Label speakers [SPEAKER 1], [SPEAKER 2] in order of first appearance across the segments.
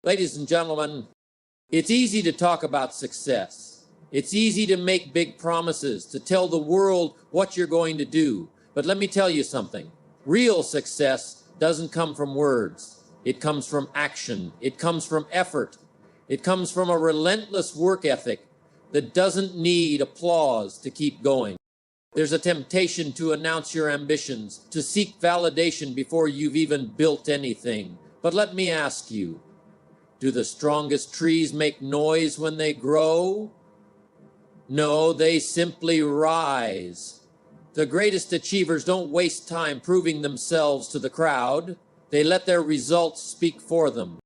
[SPEAKER 1] Ladies and gentlemen, it's easy to talk about success. It's easy to make big promises, to tell the world what you're going to do. But let me tell you something. Real success doesn't come from words. It comes from action. It comes from effort. It comes from a relentless work ethic that doesn't need applause to keep going. There's a temptation to announce your ambitions, to seek validation before you've even built anything. But let me ask you, do the strongest trees make noise when they grow? No, they simply rise. The greatest achievers don't waste time proving themselves to the crowd. They let their results speak for them.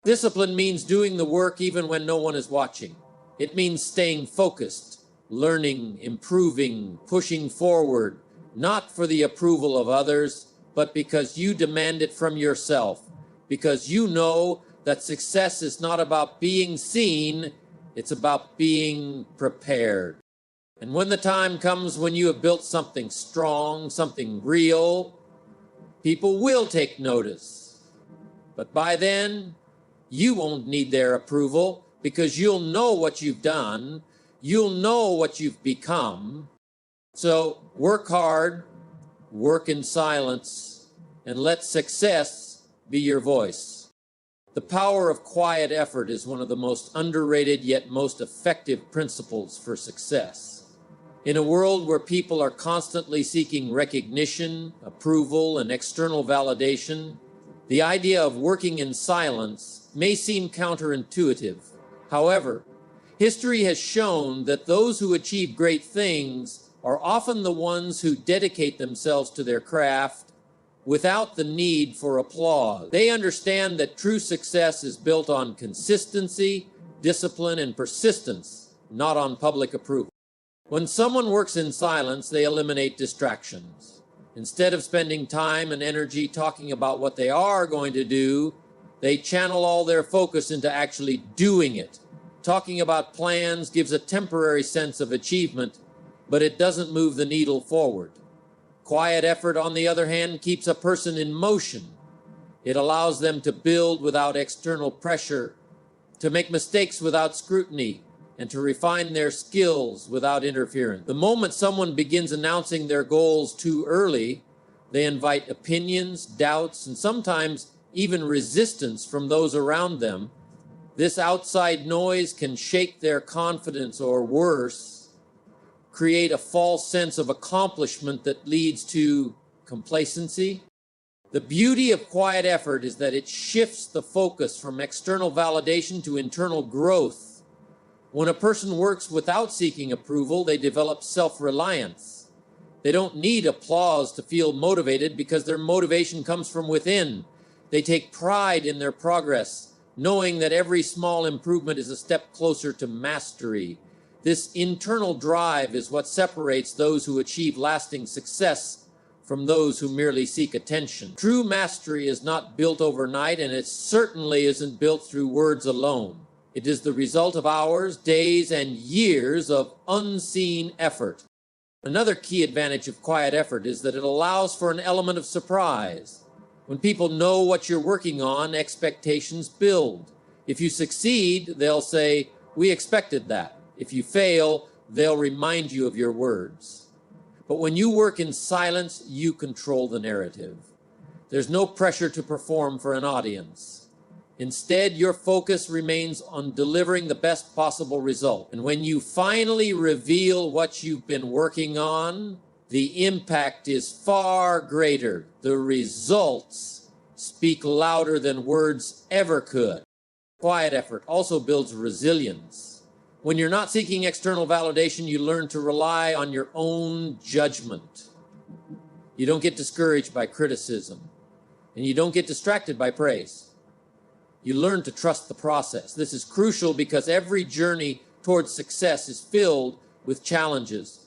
[SPEAKER 1] Discipline means doing the work even when no one is watching. It means staying focused, learning, improving, pushing forward, not for the approval of others, but because you demand it from yourself, because you know that success is not about being seen, it's about being prepared. And when the time comes when you have built something strong, something real, people will take notice. But by then, you won't need their approval because you'll know what you've done, you'll know what you've become. So work hard, work in silence, and let success be your voice. The power of quiet effort is one of the most underrated yet most effective principles for success. In a world where people are constantly seeking recognition, approval, and external validation, the idea of working in silence may seem counterintuitive. However, history has shown that those who achieve great things are often the ones who dedicate themselves to their craft without the need for applause. They understand that true success is built on consistency, discipline, and persistence, not on public approval. When someone works in silence, they eliminate distractions. Instead of spending time and energy talking about what they are going to do, they channel all their focus into actually doing it. Talking about plans gives a temporary sense of achievement, but it doesn't move the needle forward. Quiet effort, on the other hand, keeps a person in motion. It allows them to build without external pressure, to make mistakes without scrutiny, and to refine their skills without interference. The moment someone begins announcing their goals too early, they invite opinions, doubts, and sometimes even resistance from those around them. This outside noise can shake their confidence, or worse, create a false sense of accomplishment that leads to complacency. The beauty of quiet effort is that it shifts the focus from external validation to internal growth. When a person works without seeking approval, they develop self-reliance. They don't need applause to feel motivated because their motivation comes from within. They take pride in their progress, knowing that every small improvement is a step closer to mastery. This internal drive is what separates those who achieve lasting success from those who merely seek attention. True mastery is not built overnight, and it certainly isn't built through words alone. It is the result of hours, days, and years of unseen effort. Another key advantage of quiet effort is that it allows for an element of surprise. When people know what you're working on, expectations build. If you succeed, they'll say, "We expected that." If you fail, they'll remind you of your words. But when you work in silence, you control the narrative. There's no pressure to perform for an audience. Instead, your focus remains on delivering the best possible result. And when you finally reveal what you've been working on, the impact is far greater. The results speak louder than words ever could. Quiet effort also builds resilience. When you're not seeking external validation, you learn to rely on your own judgment. You don't get discouraged by criticism, and you don't get distracted by praise. You learn to trust the process. This is crucial because every journey towards success is filled with challenges.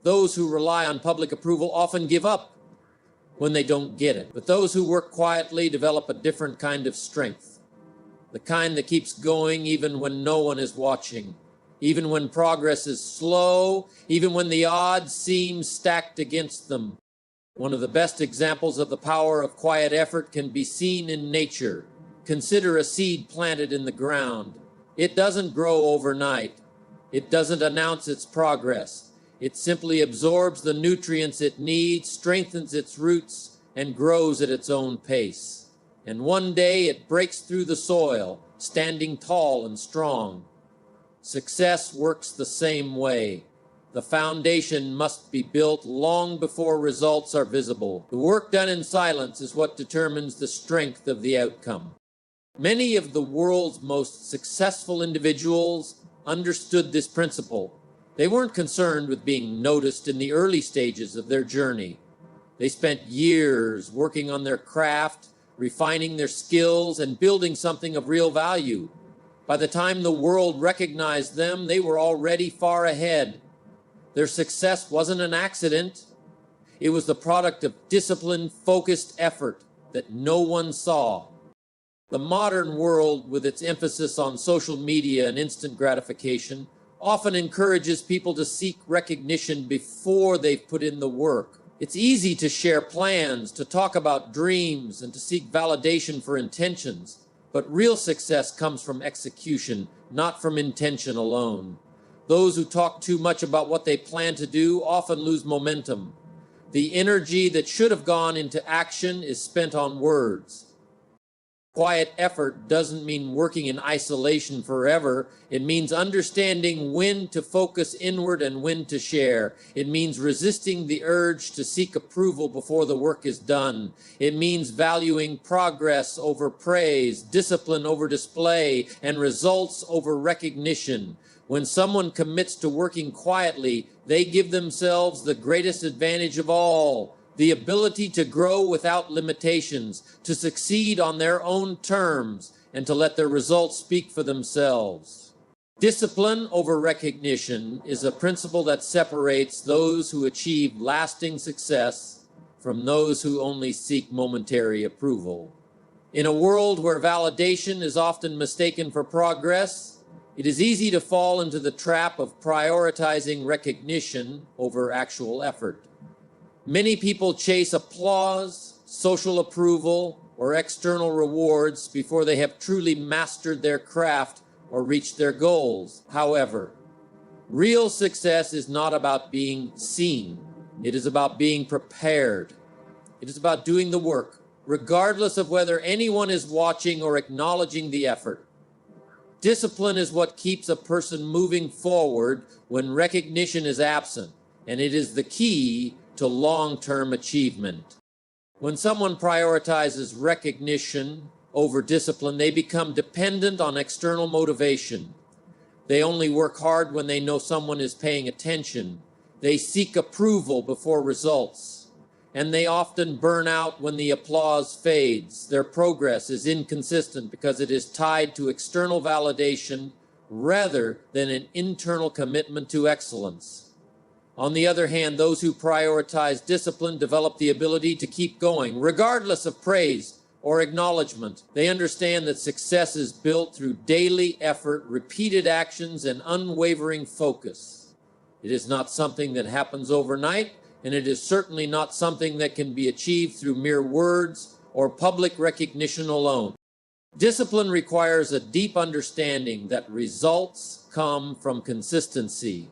[SPEAKER 1] Those who rely on public approval often give up when they don't get it, but those who work quietly develop a different kind of strength. The kind that keeps going even when no one is watching, even when progress is slow, even when the odds seem stacked against them. One of the best examples of the power of quiet effort can be seen in nature. Consider a seed planted in the ground. It doesn't grow overnight. It doesn't announce its progress. It simply absorbs the nutrients it needs, strengthens its roots, and grows at its own pace. And one day it breaks through the soil, standing tall and strong. Success works the same way. The foundation must be built long before results are visible. The work done in silence is what determines the strength of the outcome. Many of the world's most successful individuals understood this principle. They weren't concerned with being noticed in the early stages of their journey. They spent years working on their craft, refining their skills, and building something of real value. By the time the world recognized them, they were already far ahead. Their success wasn't an accident. It was the product of disciplined, focused effort that no one saw. The modern world, with its emphasis on social media and instant gratification, often encourages people to seek recognition before they've put in the work. It's easy to share plans, to talk about dreams, and to seek validation for intentions. But real success comes from execution, not from intention alone. Those who talk too much about what they plan to do often lose momentum. The energy that should have gone into action is spent on words. Quiet effort doesn't mean working in isolation forever. It means understanding when to focus inward and when to share. It means resisting the urge to seek approval before the work is done. It means valuing progress over praise, discipline over display, and results over recognition. When someone commits to working quietly, they give themselves the greatest advantage of all: the ability to grow without limitations, to succeed on their own terms, and to let their results speak for themselves. Discipline over recognition is a principle that separates those who achieve lasting success from those who only seek momentary approval. In a world where validation is often mistaken for progress, it is easy to fall into the trap of prioritizing recognition over actual effort. Many people chase applause, social approval, or external rewards before they have truly mastered their craft or reached their goals. However, real success is not about being seen. It is about being prepared. It is about doing the work, regardless of whether anyone is watching or acknowledging the effort. Discipline is what keeps a person moving forward when recognition is absent, and it is the key to long-term achievement. When someone prioritizes recognition over discipline, they become dependent on external motivation. They only work hard when they know someone is paying attention. They seek approval before results, and they often burn out when the applause fades. Their progress is inconsistent because it is tied to external validation rather than an internal commitment to excellence. On the other hand, those who prioritize discipline develop the ability to keep going, regardless of praise or acknowledgement. They understand that success is built through daily effort, repeated actions, and unwavering focus. It is not something that happens overnight, and it is certainly not something that can be achieved through mere words or public recognition alone. Discipline requires a deep understanding that results come from consistency.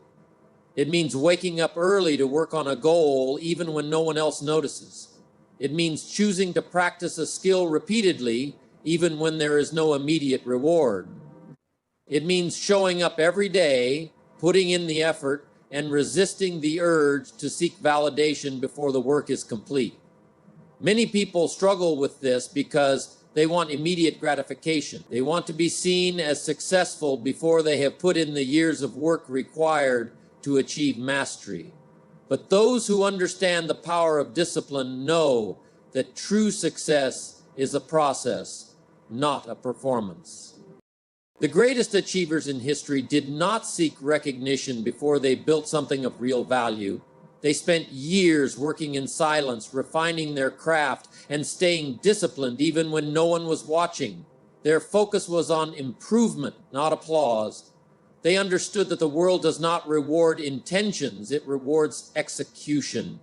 [SPEAKER 1] It means waking up early to work on a goal even when no one else notices. It means choosing to practice a skill repeatedly even when there is no immediate reward. It means showing up every day, putting in the effort, and resisting the urge to seek validation before the work is complete. Many people struggle with this because they want immediate gratification. They want to be seen as successful before they have put in the years of work required to achieve mastery. But those who understand the power of discipline know that true success is a process, not a performance. The greatest achievers in history did not seek recognition before they built something of real value. They spent years working in silence, refining their craft, and staying disciplined even when no one was watching. Their focus was on improvement, not applause. They understood that the world does not reward intentions, it rewards execution.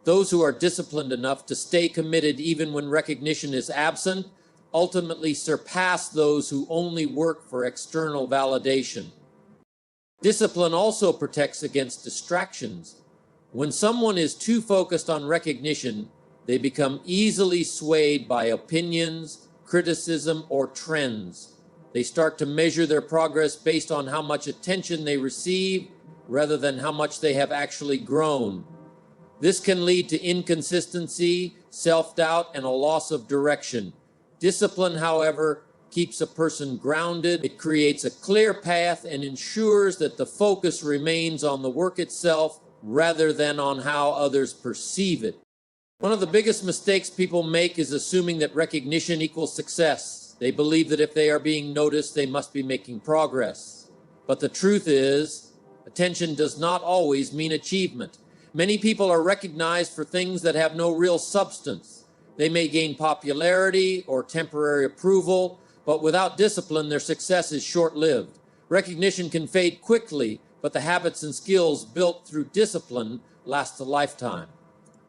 [SPEAKER 1] Those who are disciplined enough to stay committed even when recognition is absent ultimately surpass those who only work for external validation. Discipline also protects against distractions. When someone is too focused on recognition, they become easily swayed by opinions, criticism, or trends. They start to measure their progress based on how much attention they receive rather than how much they have actually grown. This can lead to inconsistency, self-doubt, and a loss of direction. Discipline, however, keeps a person grounded. It creates a clear path and ensures that the focus remains on the work itself rather than on how others perceive it. One of the biggest mistakes people make is assuming that recognition equals success. They believe that if they are being noticed, they must be making progress. But the truth is, attention does not always mean achievement. Many people are recognized for things that have no real substance. They may gain popularity or temporary approval, but without discipline, their success is short-lived. Recognition can fade quickly, but the habits and skills built through discipline last a lifetime.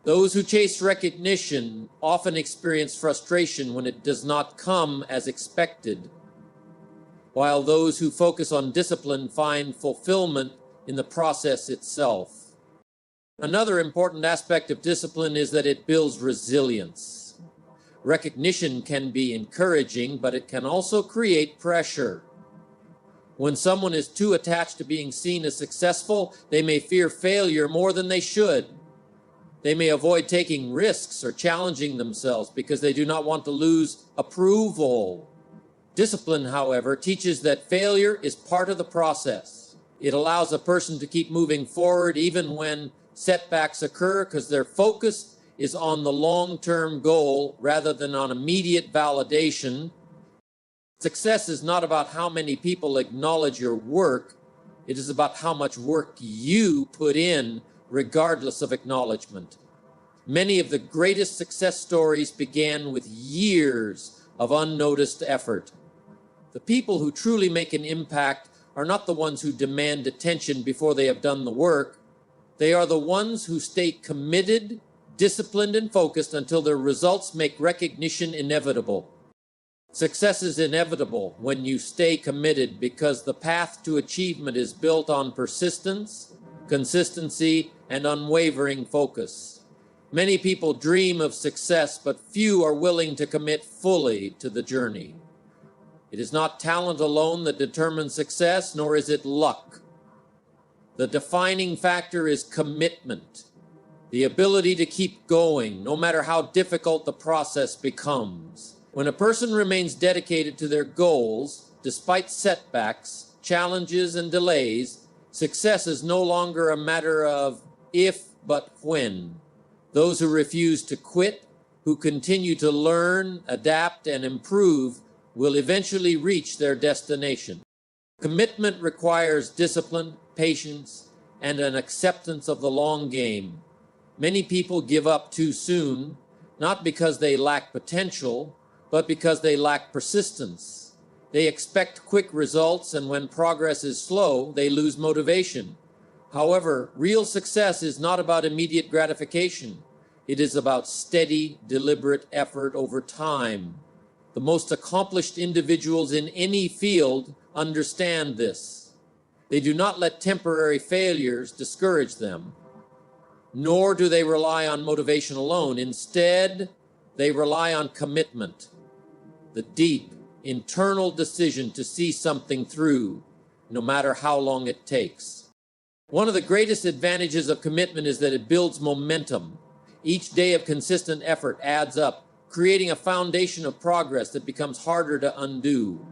[SPEAKER 1] Those who chase recognition often experience frustration when it does not come as expected, while those who focus on discipline find fulfillment in the process itself. Another important aspect of discipline is that it builds resilience. Recognition can be encouraging, but it can also create pressure. When someone is too attached to being seen as successful, they may fear failure more than they should. They may avoid taking risks or challenging themselves because they do not want to lose approval. Discipline, however, teaches that failure is part of the process. It allows a person to keep moving forward even when setbacks occur because their focus is on the long-term goal rather than on immediate validation. Success is not about how many people acknowledge your work. It is about how much work you put in regardless of acknowledgement. Many of the greatest success stories began with years of unnoticed effort. The people who truly make an impact are not the ones who demand attention before they have done the work. They are the ones who stay committed, disciplined, and focused until their results make recognition inevitable. Success is inevitable when you stay committed because the path to achievement is built on persistence, consistency, and unwavering focus. Many people dream of success, but few are willing to commit fully to the journey. It is not talent alone that determines success, nor is it luck. The defining factor is commitment, the ability to keep going, no matter how difficult the process becomes. When a person remains dedicated to their goals, despite setbacks, challenges, and delays, success is no longer a matter of if, but when. Those who refuse to quit, who continue to learn, adapt, and improve, will eventually reach their destination. Commitment requires discipline, patience, and an acceptance of the long game. Many people give up too soon, not because they lack potential, but because they lack persistence. They expect quick results, and when progress is slow, they lose motivation. However, real success is not about immediate gratification. It is about steady, deliberate effort over time. The most accomplished individuals in any field understand this. They do not let temporary failures discourage them, nor do they rely on motivation alone. Instead, they rely on commitment, the deep, internal decision to see something through, no matter how long it takes. One of the greatest advantages of commitment is that it builds momentum. Each day of consistent effort adds up, creating a foundation of progress that becomes harder to undo.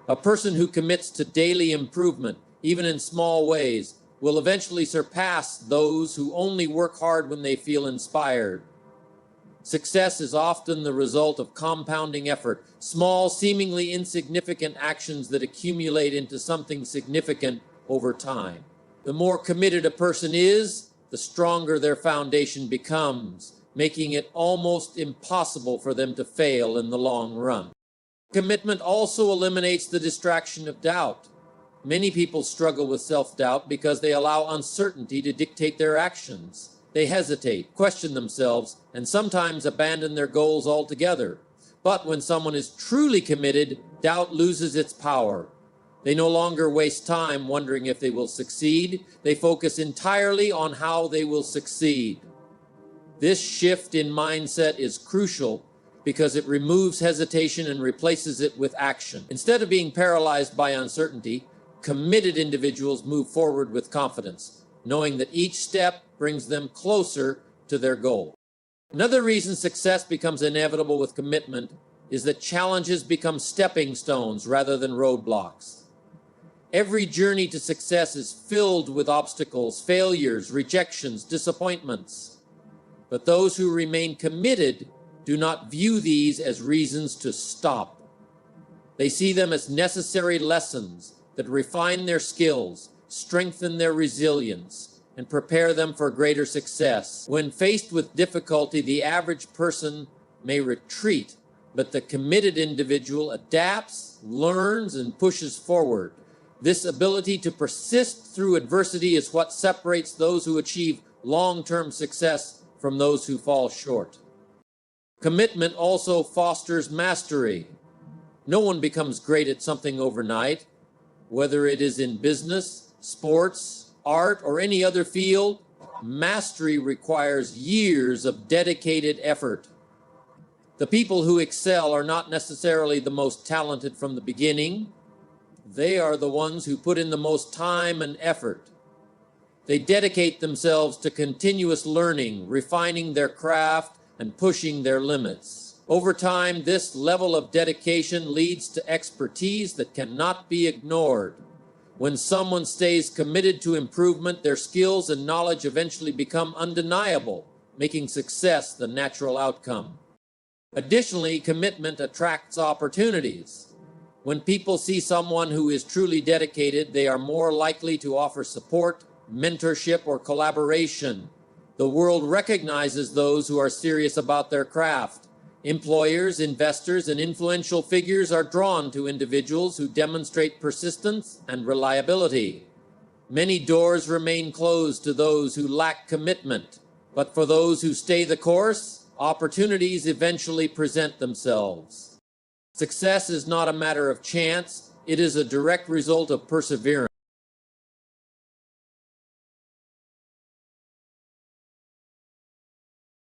[SPEAKER 1] A person who commits to daily improvement, even in small ways, will eventually surpass those who only work hard when they feel inspired. Success is often the result of compounding effort, small, seemingly insignificant actions that accumulate into something significant over time. The more committed a person is, the stronger their foundation becomes, making it almost impossible for them to fail in the long run. Commitment also eliminates the distraction of doubt. Many people struggle with self-doubt because they allow uncertainty to dictate their actions. They hesitate, question themselves, and sometimes abandon their goals altogether. But when someone is truly committed, doubt loses its power. They no longer waste time wondering if they will succeed. They focus entirely on how they will succeed. This shift in mindset is crucial because it removes hesitation and replaces it with action. Instead of being paralyzed by uncertainty, committed individuals move forward with confidence, knowing that each step brings them closer to their goal. Another reason success becomes inevitable with commitment is that challenges become stepping stones rather than roadblocks. Every journey to success is filled with obstacles, failures, rejections, disappointments. But those who remain committed do not view these as reasons to stop. They see them as necessary lessons that refine their skills, strengthen their resilience, and prepare them for greater success. When faced with difficulty, the average person may retreat, but the committed individual adapts, learns, and pushes forward. This ability to persist through adversity is what separates those who achieve long-term success from those who fall short. Commitment also fosters mastery. No one becomes great at something overnight, whether it is in business, sports, art, or any other field. Mastery requires years of dedicated effort. The people who excel are not necessarily the most talented from the beginning. They are the ones who put in the most time and effort. They dedicate themselves to continuous learning, refining their craft, and pushing their limits. Over time, this level of dedication leads to expertise that cannot be ignored. When someone stays committed to improvement, their skills and knowledge eventually become undeniable, making success the natural outcome. Additionally, commitment attracts opportunities. When people see someone who is truly dedicated, they are more likely to offer support, mentorship, or collaboration. The world recognizes those who are serious about their craft. Employers, investors, and influential figures are drawn to individuals who demonstrate persistence and reliability. Many doors remain closed to those who lack commitment, but for those who stay the course, opportunities eventually present themselves. Success is not a matter of chance, it is a direct result of perseverance.